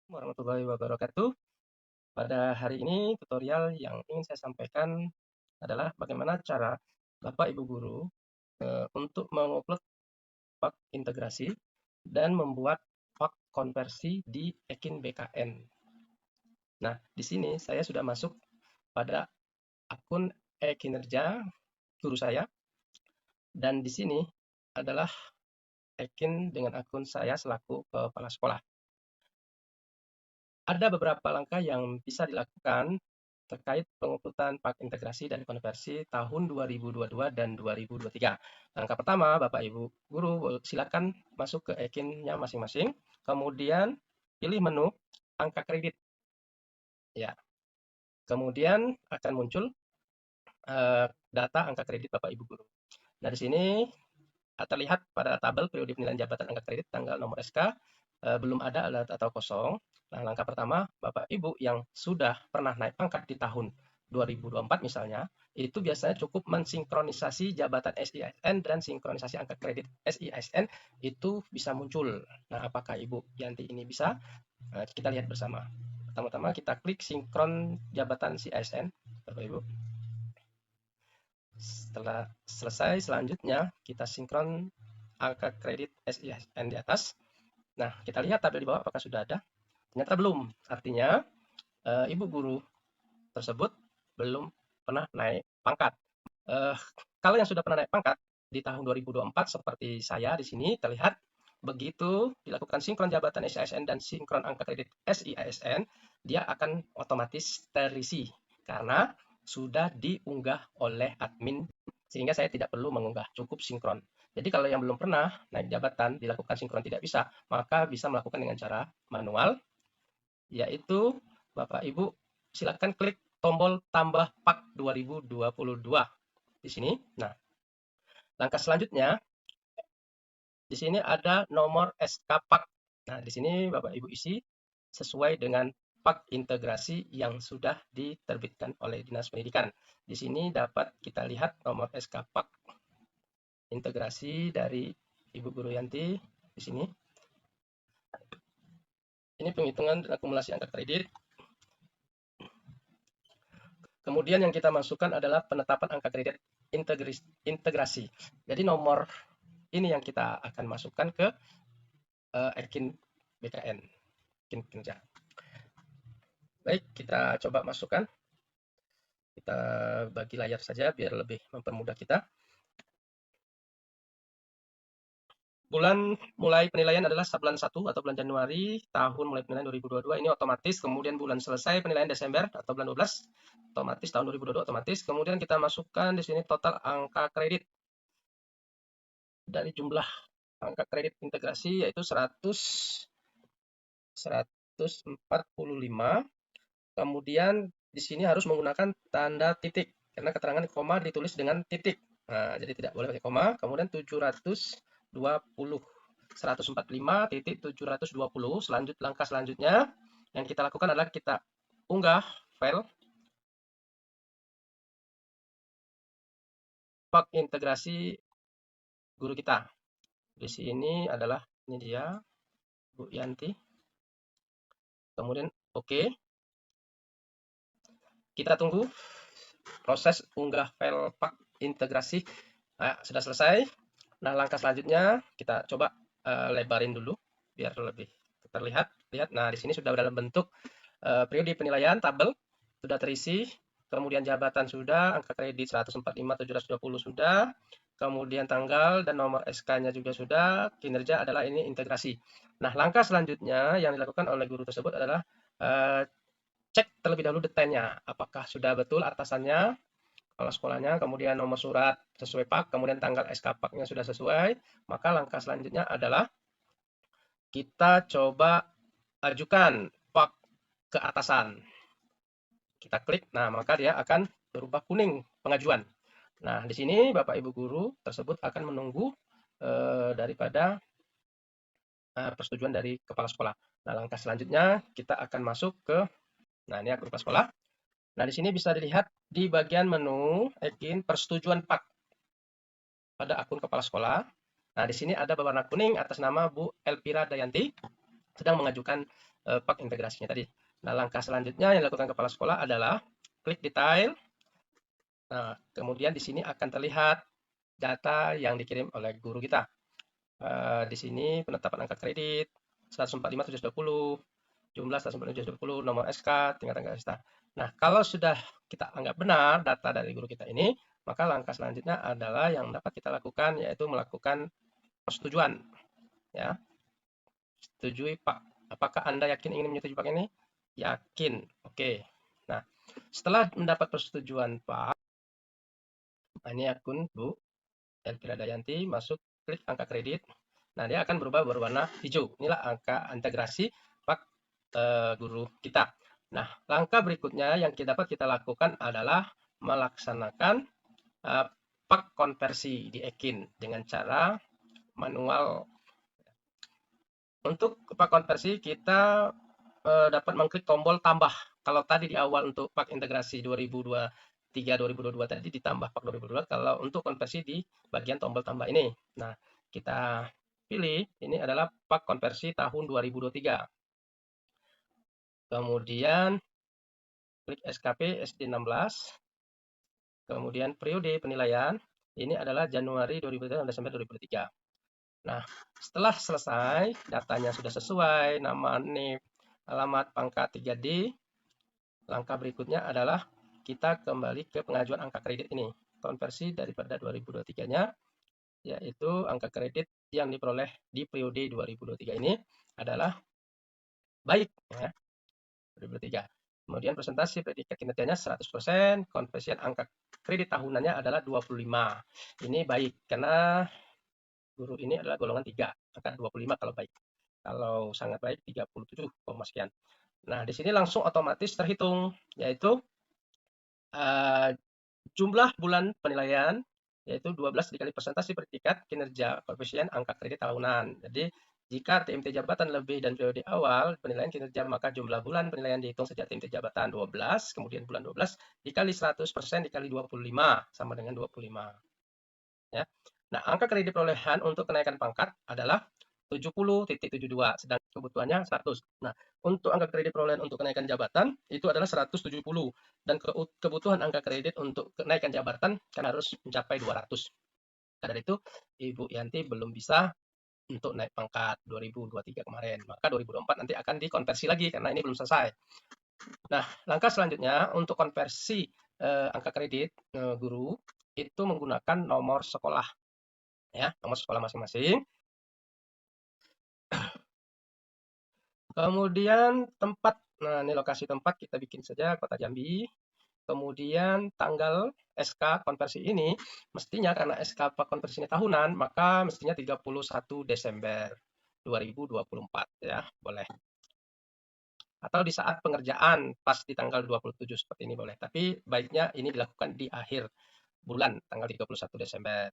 Warahmatullahi wabarakatuh. Pada hari ini tutorial yang ingin saya sampaikan adalah bagaimana cara Bapak Ibu guru untuk mengupload pak integrasi dan membuat pak konversi di Ekin BKN. Nah, di sini saya sudah masuk pada akun e-kinerja guru saya dan di sini adalah Ekin dengan akun saya selaku kepala sekolah. Ada beberapa langkah yang bisa dilakukan terkait penguploadan pak integrasi dan konversi tahun 2022 dan 2023. Langkah pertama, Bapak Ibu guru silakan masuk ke ekinnya masing-masing, kemudian pilih menu angka kredit. Ya, kemudian akan muncul data angka kredit Bapak Ibu guru. Nah, di sini terlihat pada tabel periode penilaian jabatan angka kredit tanggal nomor SK belum ada alat atau kosong. Nah, langkah pertama, Bapak Ibu yang sudah pernah naik pangkat di tahun 2024 misalnya, itu biasanya cukup mensinkronisasi jabatan SISN dan sinkronisasi angka kredit SISN itu bisa muncul. Nah, apakah Ibu Yanti ini bisa? Nah, kita lihat bersama. Pertama-tama kita klik sinkron jabatan CISN, Bapak Ibu. Setelah selesai, selanjutnya kita sinkron angka kredit SISN di atas. Nah, kita lihat tabel di bawah apakah sudah ada. Ternyata belum. Artinya, ibu guru tersebut belum pernah naik pangkat. Eh, Kalau yang sudah pernah naik pangkat di tahun 2024 seperti saya di sini terlihat begitu dilakukan sinkron jabatan SISN dan sinkron angka kredit SISN, dia akan otomatis terisi karena sudah diunggah oleh admin sehingga saya tidak perlu mengunggah, cukup sinkron. Jadi kalau yang belum pernah naik jabatan dilakukan sinkron tidak bisa, maka bisa melakukan dengan cara manual, yaitu Bapak Ibu silakan klik tombol tambah pak 2022 di sini. Nah, langkah selanjutnya di sini ada nomor SK pak. Nah, di sini Bapak Ibu isi sesuai dengan pak integrasi yang sudah diterbitkan oleh Dinas Pendidikan. Di sini dapat kita lihat nomor SK pak integrasi dari Ibu Guru Yanti di sini. Ini penghitungan dan akumulasi angka kredit. Kemudian yang kita masukkan adalah penetapan angka kredit integrasi. Jadi nomor ini yang kita akan masukkan ke Ekin BKN, Ekin Kinerja. Baik, kita coba masukkan. Kita bagi layar saja biar lebih mempermudah kita. Bulan mulai penilaian adalah bulan 1 atau bulan Januari, tahun mulai penilaian 2022 ini otomatis, kemudian bulan selesai penilaian Desember atau bulan 12 otomatis, tahun 2022 otomatis. Kemudian kita masukkan di sini total angka kredit dari jumlah angka kredit integrasi yaitu 145. Kemudian di sini harus menggunakan tanda titik karena keterangan koma ditulis dengan titik. Nah, jadi tidak boleh pakai koma. Kemudian 720 145.720. Langkah selanjutnya yang kita lakukan adalah kita unggah file pak integrasi guru kita. Di sini adalah ini dia Bu Yanti. Kemudian oke. Kita tunggu proses unggah file pak integrasi. Nah, sudah selesai. Nah, langkah selanjutnya kita coba lebarin dulu biar lebih terlihat. Lihat, nah di sini sudah dalam bentuk periode penilaian tabel sudah terisi, kemudian jabatan sudah, angka kredit 145.720 sudah, kemudian tanggal dan nomor SK-nya juga sudah, kinerja adalah ini integrasi. Nah, langkah selanjutnya yang dilakukan oleh guru tersebut adalah cek terlebih dahulu detailnya, apakah sudah betul atasannya, kepala sekolahnya, kemudian nomor surat sesuai pak, kemudian tanggal SK pak-nya sudah sesuai, maka langkah selanjutnya adalah kita coba ajukan pak ke atasan. Kita klik, nah maka dia akan berubah kuning pengajuan. Nah, di sini Bapak Ibu guru tersebut akan menunggu daripada persetujuan dari kepala sekolah. Nah, langkah selanjutnya kita akan masuk ke, nah ini akun kepala sekolah. Nah, di sini bisa dilihat di bagian menu Ekin persetujuan pak pada akun kepala sekolah. Nah, di sini ada berwarna kuning atas nama Bu Elvira Dayanti. sedang mengajukan pak integrasinya tadi. Nah, langkah selanjutnya yang dilakukan kepala sekolah adalah klik detail. Nah, kemudian di sini akan terlihat data yang dikirim oleh guru kita. Di sini penetapan angka kredit 145.720, jumlah 145.720, nomor SK, tingkat angka SK. Nah, kalau sudah kita anggap benar data dari guru kita ini, maka langkah selanjutnya adalah yang dapat kita lakukan yaitu melakukan persetujuan. Ya, setujui Pak. Apakah Anda yakin ingin menyetujui Pak ini? Yakin. Oke. Nah, setelah mendapat persetujuan Pak, ini akun Bu Elvira Dayanti, masuk klik angka kredit. Nah, dia akan berubah berwarna hijau. Inilah angka integrasi Pak guru kita. Nah, langkah berikutnya yang dapat kita lakukan adalah melaksanakan pak konversi di Ekin dengan cara manual. Untuk pak konversi kita dapat mengklik tombol tambah. Kalau tadi di awal untuk pak integrasi 2023-2022 tadi ditambah pak 2022, kalau untuk konversi di bagian tombol tambah ini. Nah, kita pilih ini adalah pak konversi tahun 2023. Kemudian klik SKP SD16. Kemudian periode penilaian ini adalah Januari 2023 sampai Desember 2023. Nah, setelah selesai, datanya sudah sesuai, nama, NIP, alamat, pangkat 3D, langkah berikutnya adalah kita kembali ke pengajuan angka kredit ini. Konversi daripada 2023-nya, yaitu angka kredit yang diperoleh di periode 2023 ini adalah baik. Ya, 2023. Kemudian presentasi predikat kinerjanya 100%, konversian angka kredit tahunannya adalah 25. Ini baik, karena guru ini adalah golongan 3, angka 25 kalau baik. Kalau sangat baik 37, sekian. Nah, di sini langsung otomatis terhitung, yaitu jumlah bulan penilaian, yaitu 12 dikali presentasi predikat kinerja koefisien angka kredit tahunan. Jadi, jika TMT jabatan lebih dan periode awal penilaian kinerja, maka jumlah bulan penilaian dihitung sejak TMT jabatan 12, kemudian bulan 12 dikali 100% dikali 25, sama dengan 25. Ya. Nah, angka kredit perolehan untuk kenaikan pangkat adalah 70.72, sedang kebutuhannya 100. Nah, untuk angka kredit perolehan untuk kenaikan jabatan itu adalah 170, dan kebutuhan angka kredit untuk kenaikan jabatan kan harus mencapai 200. Karena itu, Ibu Yanti belum bisa untuk naik pangkat 2023 kemarin. Maka 2024 nanti akan dikonversi lagi karena ini belum selesai. Nah, langkah selanjutnya untuk konversi angka kredit guru itu menggunakan nomor sekolah. Ya, nomor sekolah masing-masing. Kemudian tempat, nah ini lokasi tempat kita bikin saja Kota Jambi. Kemudian tanggal SK konversi ini mestinya karena SK konversi ini tahunan, maka mestinya 31 Desember 2024 ya, boleh. Atau di saat pengerjaan pas di tanggal 27 seperti ini boleh. Tapi baiknya ini dilakukan di akhir bulan tanggal 31 Desember.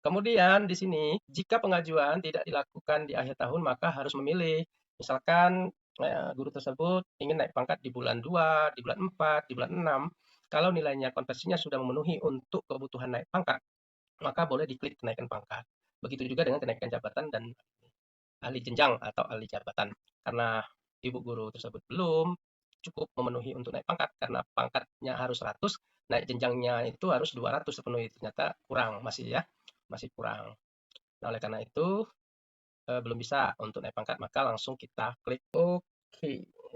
Kemudian di sini, jika pengajuan tidak dilakukan di akhir tahun, maka harus memilih. Misalkan guru tersebut ingin naik pangkat di bulan 2, di bulan 4, di bulan 6. Kalau nilainya konversinya sudah memenuhi untuk kebutuhan naik pangkat, maka boleh diklik kenaikan pangkat. Begitu juga dengan kenaikan jabatan dan ahli jenjang atau ahli jabatan. Karena ibu guru tersebut belum cukup memenuhi untuk naik pangkat, karena pangkatnya harus 100, naik jenjangnya itu harus 200 sepenuhnya. Ternyata kurang, masih kurang. Nah, oleh karena itu belum bisa untuk naik pangkat, maka langsung kita klik OK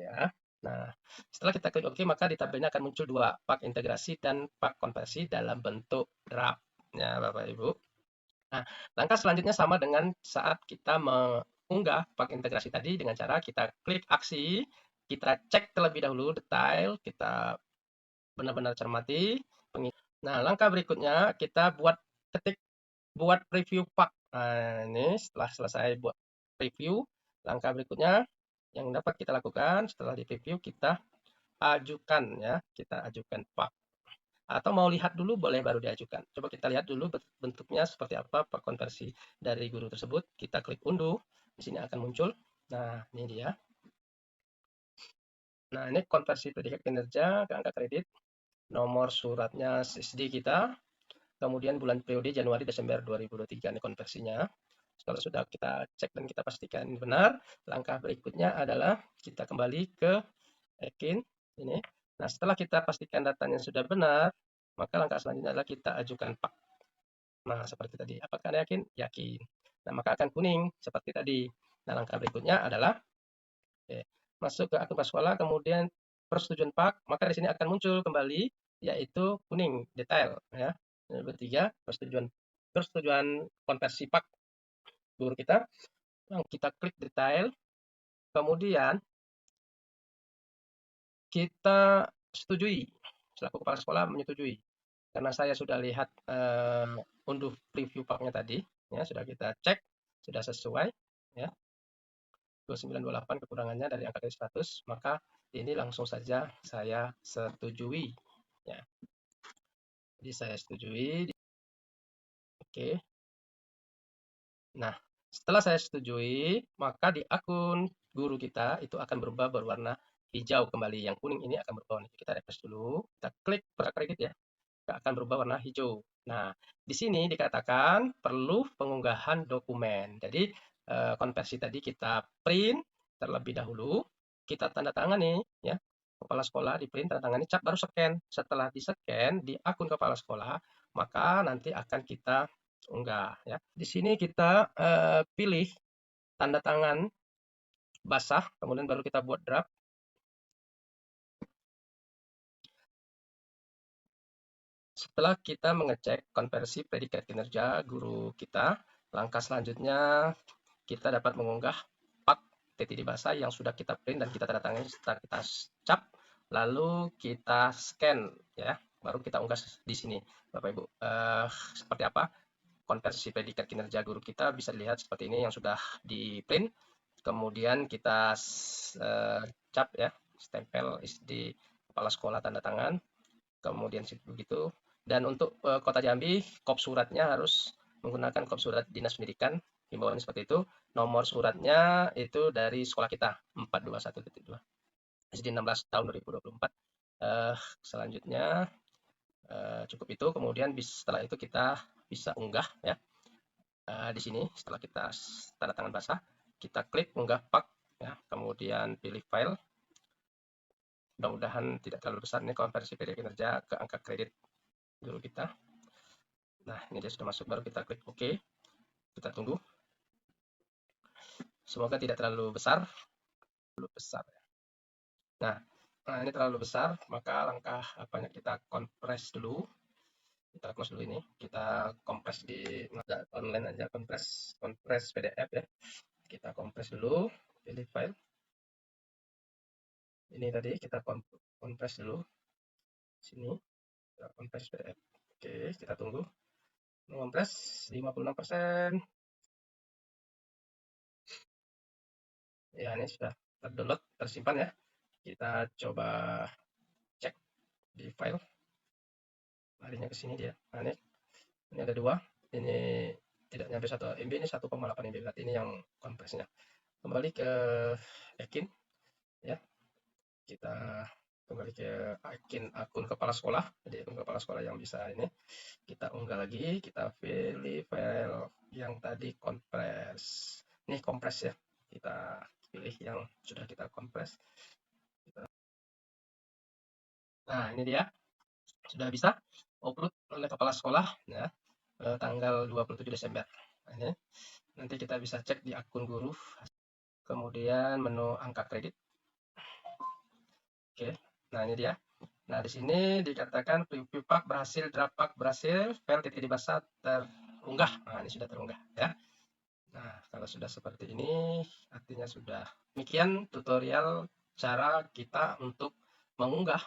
ya. Nah, setelah kita klik OK, maka di tabelnya akan muncul dua, pak integrasi dan pak konversi dalam bentuk draft ya, Bapak Ibu. Nah, langkah selanjutnya sama dengan saat kita mengunggah pak integrasi tadi, dengan cara kita klik aksi, kita cek terlebih dahulu detail, kita benar-benar cermati. Nah, langkah berikutnya kita buat preview pak. Nah, ini setelah selesai buat preview, langkah berikutnya yang dapat kita lakukan setelah di preview, kita ajukan ya, kita ajukan pak. Atau mau lihat dulu boleh baru diajukan. Coba kita lihat dulu bentuknya seperti apa pak konversi dari guru tersebut. Kita klik unduh, di sini akan muncul. Nah, ini dia. Nah, ini konversi predikat kinerja ke angka kredit. Nomor suratnya SD kita. Kemudian bulan periode Januari Desember 2023 ini konversinya. Kalau sudah kita cek dan kita pastikan ini benar, langkah berikutnya adalah kita kembali ke Ekin ini. Nah, setelah kita pastikan datanya sudah benar, maka langkah selanjutnya adalah kita ajukan PAK. Nah, seperti tadi. Apakah Anda yakin? Yakin. Nah, maka akan kuning seperti tadi. Nah, langkah berikutnya adalah masuk ke akun sekolah, kemudian persetujuan PAK, maka di sini akan muncul kembali yaitu kuning detail ya. Yang ketiga, persetujuan konversi PAK guru kita. Kita klik detail, kemudian kita setujui. Selaku kepala sekolah menyetujui. Karena saya sudah lihat unduh preview PAK-nya tadi, ya sudah kita cek, sudah sesuai, ya 2928 kekurangannya dari angka dari 100, maka ini langsung saja saya setujui. Ya. Jadi saya setujui. Oke. Nah, setelah saya setujui, maka di akun guru kita itu akan berubah berwarna hijau kembali. Yang kuning ini akan berubah warna. Kita refresh dulu. Kita klik kredit ya. Akan berubah warna hijau. Nah, di sini dikatakan perlu pengunggahan dokumen. Jadi, konversi tadi kita print terlebih dahulu, kita tanda tangani ya. Kepala sekolah di print, tanda tangani, cap, baru scan. Setelah di-scan di akun kepala sekolah, maka nanti akan kita unggah ya. Di sini kita pilih tanda tangan basah, kemudian baru kita buat draft. Setelah kita mengecek konversi predikat kinerja guru kita, langkah selanjutnya kita dapat mengunggah PAK TTD basah yang sudah kita print dan kita tanda tangani setelah kita cap, lalu kita scan ya, baru kita unggah di sini Bapak Ibu. Seperti apa konversi predikat kinerja guru kita bisa dilihat seperti ini yang sudah di print, kemudian kita cap ya, stempel di kepala sekolah tanda tangan, kemudian begitu. Dan untuk Kota Jambi, kop suratnya harus menggunakan kop surat Dinas Pendidikan, himbauannya seperti itu. Nomor suratnya itu dari sekolah kita 421.2 SD 16 tahun 2024. Selanjutnya cukup itu, kemudian setelah itu kita bisa unggah ya. Di sini setelah kita tanda tangan basah, kita klik unggah PAK ya, kemudian pilih file. Mudah-mudahan tidak terlalu besar nih konversi PDF kinerja ke angka kredit guru kita. Nah, ini dia sudah masuk, baru kita klik OK. Kita tunggu. Semoga tidak terlalu besar. Nah, ini terlalu besar, maka langkah apanya kita kompres dulu. Kita close dulu ini. Kita kompres di online aja, kompres PDF ya. Kita kompres dulu, pilih file. Ini tadi kita kompres dulu. Sini, kita kompres PDF. Oke, kita tunggu. Mengompres 56%. Ya, ini sudah terdownload, tersimpan ya. Kita coba cek di file. Larinya ke sini dia. Nah, ini ada dua. Ini tidak nyampe 1 MB, ini 1,8 MB. Berarti ini yang kompresnya. Kembali ke Ekin ya. Kita kembali ke akun kepala sekolah. Jadi akun kepala sekolah yang bisa ini. Kita unggah lagi, kita pilih file yang tadi kompres. Ini kompres ya. Kita pilih yang sudah kita kompres. Nah, ini dia. Sudah bisa upload oleh kepala sekolah ya, tanggal 27 Desember. Nah, ini nanti kita bisa cek di akun guru, kemudian menu angka kredit. Oke, nah ini dia. Nah, di sini dikatakan preview PAK berhasil, draft PAK berhasil, file TTD basah terunggah. Nah, ini sudah terunggah ya. Nah, kalau sudah seperti ini, artinya sudah. Demikian tutorial cara kita untuk mengunggah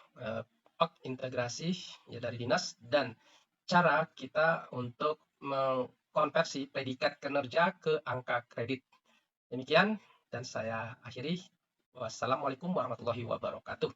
PAK integrasi ya dari dinas dan cara kita untuk mengkonversi predikat kinerja ke angka kredit. Demikian dan saya akhiri. Wassalamualaikum warahmatullahi wabarakatuh.